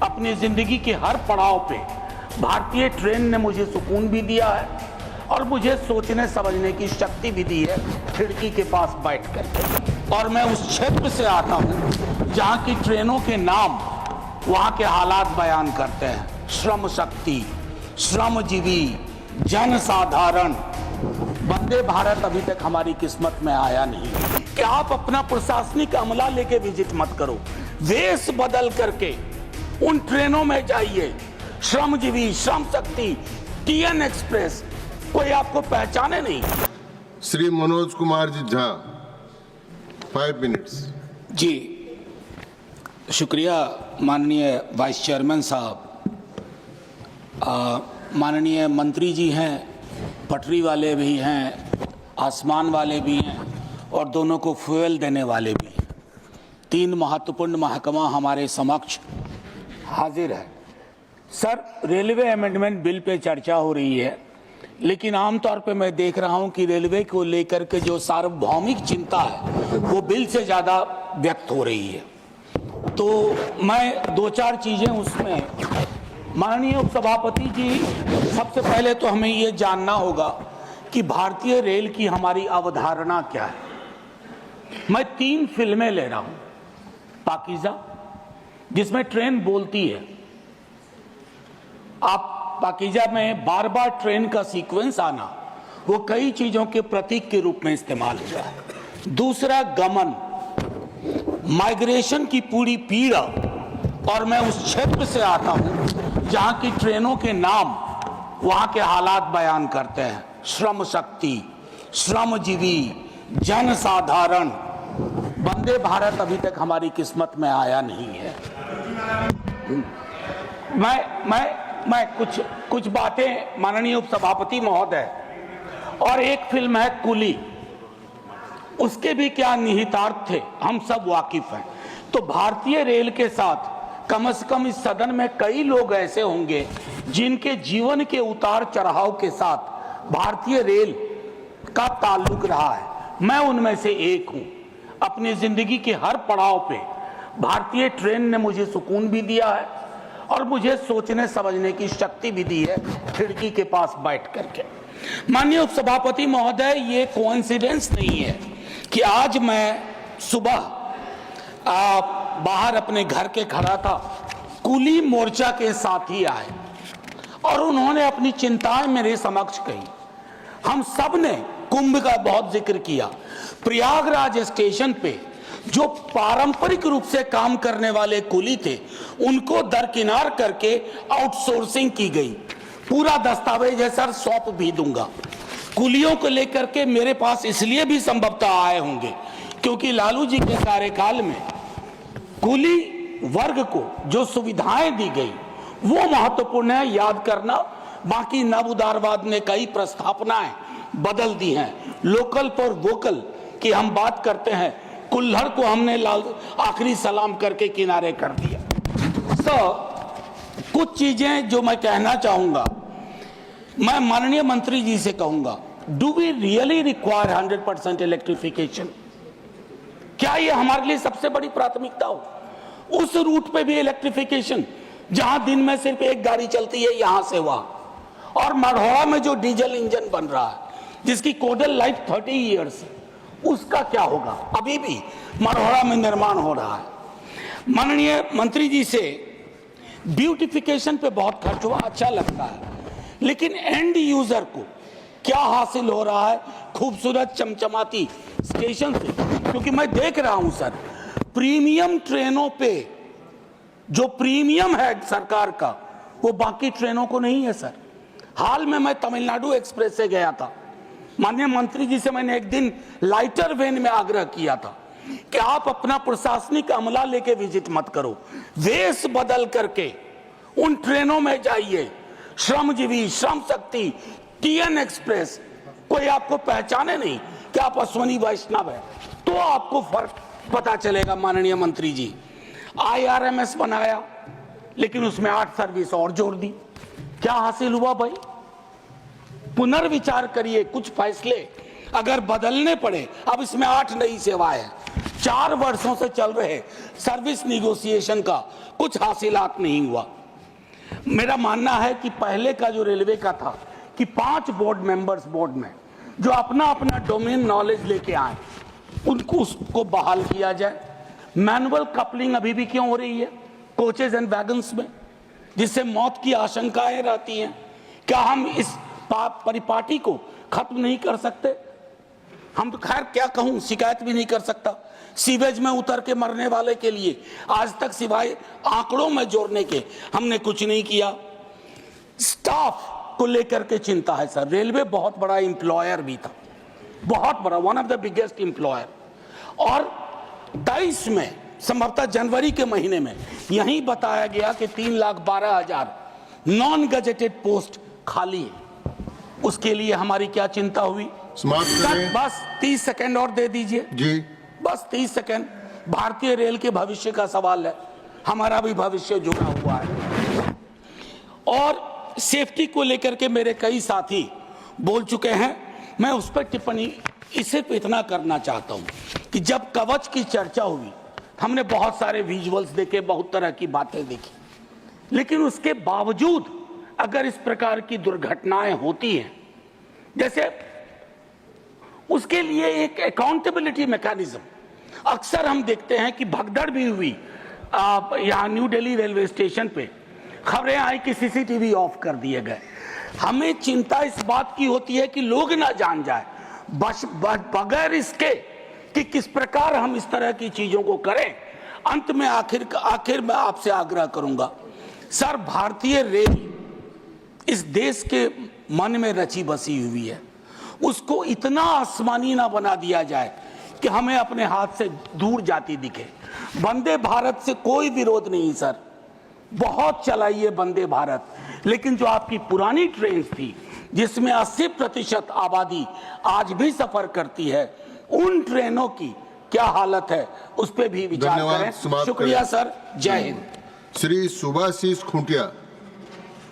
अपनी जिंदगी के हर पड़ाव पे भारतीय ट्रेन ने मुझे सुकून भी दिया है और मुझे सोचने समझने की शक्ति भी दी है खिड़की के पास बैठ कर। और मैं उस क्षेत्र से आता हूँ जहाँ की ट्रेनों के नाम वहाँ के हालात बयान करते हैं। श्रम शक्ति, श्रमजीवी, जनसाधारण। वंदे भारत अभी तक हमारी किस्मत में आया नहीं कि आप अपना प्रशासनिक अमला लेके विजिट मत करो, वेश बदल करके उन ट्रेनों में जाइए। श्रमजीवी, श्रम शक्ति, टीएन एक्सप्रेस, कोई आपको पहचाने नहीं। श्री मनोज कुमार जी झा, 5 मिनट्स। जी शुक्रिया माननीय वाइस चेयरमैन साहब। माननीय मंत्री जी हैं, पटरी वाले भी हैं, आसमान वाले भी हैं और दोनों को फ्यूल देने वाले भी हैं। 3 महत्वपूर्ण महकमा हमारे समक्ष हाजिर है। Sir, railway amendment bill pay चर्चा हो रही है, लेकिन आमतौर पे मैं देख रहा हूं कि रेलवे को लेकर के जो सार्वभौमिक चिंता है वो बिल से ज़्यादा व्यक्त हो रही है। तो मैं 2-4 चीज़ें उसमें, माननीय उपसभापति जी, सबसे पहले तो हमें ये जानना होगा कि भारतीय रेल की हमारी अवधारणा क्या है। मैं 3 फिल्में ले रहा हूँ। पाकीज़ा, जिसमें ट्रेन बोलती है। आप पाकीज़ा में बार बार ट्रेन का सीक्वेंस आना, वो कई चीज़ों के प्रतीक के रूप में इस्तेमाल हुआ है। दूसरा, गमन, माइग्रेशन की पूरी पीड़ा। और मैं उस क्षेत्र से आता हूँ जहाँ की ट्रेनों के नाम वहाँ के हालात बयान करते हैं। श्रम शक्ति, श्रमजीवी, जनसाधारण। वंदे भारत अभी तक हमारी किस्मत में आया नहीं है। मैं कुछ बातें, माननीय उपसभापति महोदय, और एक फिल्म है कुली, उसके भी क्या निहितार्थ थे हम सब वाकिफ हैं। तो भारतीय रेल के साथ कम से कम इस सदन में कई लोग ऐसे होंगे जिनके जीवन के उतार चढ़ाव के साथ भारतीय रेल का ताल्लुक रहा है। मैं उनमें से एक हूं। अपनी जिंदगी के हर पड़ाव पे भारतीय ट्रेन ने मुझे सुकून भी दिया है और मुझे सोचने समझने की शक्ति भी दी है खिड़की के पास बैठ करके। माननीय उपसभापति महोदय, ये कोइंसिडेंस नहीं है कि आज मैं सुबह बाहर अपने घर के खड़ा था, कुली मोर्चा के साथी आए और उन्होंने अपनी चिंताएं मेरे समक्ष कही। हम सब ने कुंभ का बहुत जिक्र किया। प्रयागराज स्टेशन पे जो पारंपरिक रूप से काम करने वाले कुली थे, उनको दरकिनार करके आउटसोर्सिंग की गई। पूरा दस्तावेज है सर, सौंप भी दूंगा। कुलियों को लेकर के मेरे पास इसलिए भी संभवतः आए होंगे क्योंकि लालू जी के कार्यकाल में कुली वर्ग को जो सुविधाएं दी गई वो महत्वपूर्ण है, याद करना। बाकी नव उदारवाद ने कई प्रस्थापनाएं बदल दी हैं। लोकल फॉर वोकल की हम बात करते हैं, कुल्हड़ को हमने आखिरी सलाम करके किनारे कर दिया। कुछ चीजें जो मैं कहना चाहूंगा, मैं माननीय मंत्री जी से कहूंगा, do we really require 100% electrification? क्या ये हमारे लिए सबसे बड़ी प्राथमिकता हो? उस रूट पे भी इलेक्ट्रिफिकेशन जहां दिन में सिर्फ एक गाड़ी चलती है यहां से वहां, और मढ़ौरा में जो डीजल इंजन बन रहा है जिसकी कोडल लाइफ 30 ईयर्स है, उसका क्या होगा? अभी भी मढ़ौरा में निर्माण हो रहा है। माननीय मंत्री जी से ब्यूटिफिकेशन पे बहुत खर्च हुआ, अच्छा लगता है, लेकिन एंड यूजर को क्या हासिल हो रहा है खूबसूरत चमचमाती स्टेशन से? क्योंकि मैं देख रहा हूं सर, प्रीमियम ट्रेनों पे जो प्रीमियम है सरकार का, वो बाकी ट्रेनों को नहीं है सर। हाल में मैं तमिलनाडु एक्सप्रेस से गया था। माननीय मंत्री जी से मैंने एक दिन लाइटर वेन में आग्रह किया था कि आप अपना प्रशासनिक अमला लेके विजिट मत करो, वेश बदल करके उन ट्रेनों में जाइए। श्रमजीवी, श्रम शक्ति, टीएन एक्सप्रेस, कोई आपको पहचाने नहीं कि आप अश्वनी वैष्णव है, तो आपको फर्क पता चलेगा। माननीय मंत्री जी, IRMS बनाया, लेकिन उसमें 8 सर्विस और जोड़ दी। क्या हासिल हुआ भाई? पुनर्विचार करिए, कुछ फैसले अगर बदलने पड़े। अब इसमें 8 नई सेवाएं हैं। 4 वर्षों से चल रहे सर्विस निगोशिएशन का कुछ हासिलात नहीं हुआ। मेरा मानना है कि पहले का जो रेलवे का था कि 5 बोर्ड मेंबर्स बोर्ड में जो अपना अपना डोमेन नॉलेज लेके आए, उनको उसको बहाल किया जाए। मैनुअल कपलिंग अभी भी क्यों हो रही है कोचेज एंड वैगन्स में, जिससे मौत की आशंकाएं रहती हैं? क्या हम इस परिपाटी को खत्म नहीं कर सकते? हम तो खैर क्या कहूं, शिकायत भी नहीं कर सकता। सीवेज में उतर के मरने वाले के लिए आज तक सिवाय आंकड़ों में जोड़ने के हमने कुछ नहीं किया। स्टाफ को लेकर के चिंता है सर। रेलवे बहुत बड़ा एम्प्लॉयर भी था, बहुत बड़ा, one of the biggest employer. और 23 में संभवतः जनवरी के महीने में यही बताया गया कि 3,12,000 नॉन गजेटेड पोस्ट खाली है। उसके लिए हमारी क्या चिंता हुई? सर बस 30 सेकंड और दे दीजिए जी, बस 30 सेकंड। भारतीय रेल के भविष्य का सवाल है, हमारा भी भविष्य जुड़ा हुआ है। और सेफ्टी को लेकर के मेरे कई साथी बोल चुके हैं, मैं उस पर टिप्पणी इसे इतना करना चाहता हूं कि जब कवच की चर्चा हुई हमने बहुत सारे विजुअल्स देखे, बहुत तरह की बातें देखी, लेकिन उसके बावजूद अगर इस प्रकार की दुर्घटनाएं होती हैं, जैसे उसके लिए एक अकाउंटेबिलिटी मैकेनिज्म, अक्सर हम देखते हैं कि भगदड़ भी हुई यहाँ न्यू दिल्ली रेलवे स्टेशन पे, खबरें आई कि सीसीटीवी ऑफ कर दिए गए। हमें चिंता इस बात की होती है कि लोग ना जान जाए, बस बगैर इसके कि किस प्रकार हम इस तरह की चीजों को करें। अंत में आखिर में आपसे आग्रह करूंगा सर, भारतीय रेल इस देश के मन में रची बसी हुई है, उसको इतना आसमानी ना बना दिया जाए कि हमें अपने हाथ से दूर जाती दिखे। वंदे भारत से कोई विरोध नहीं सर, बहुत चलाइए वंदे भारत, लेकिन जो आपकी पुरानी ट्रेन थी जिसमें 80% आबादी आज भी सफर करती है, उन ट्रेनों की क्या हालत है उस पर भी विचार करें। शुक्रिया सर, जय हिंद। श्री सुभाषिष खुंटिया।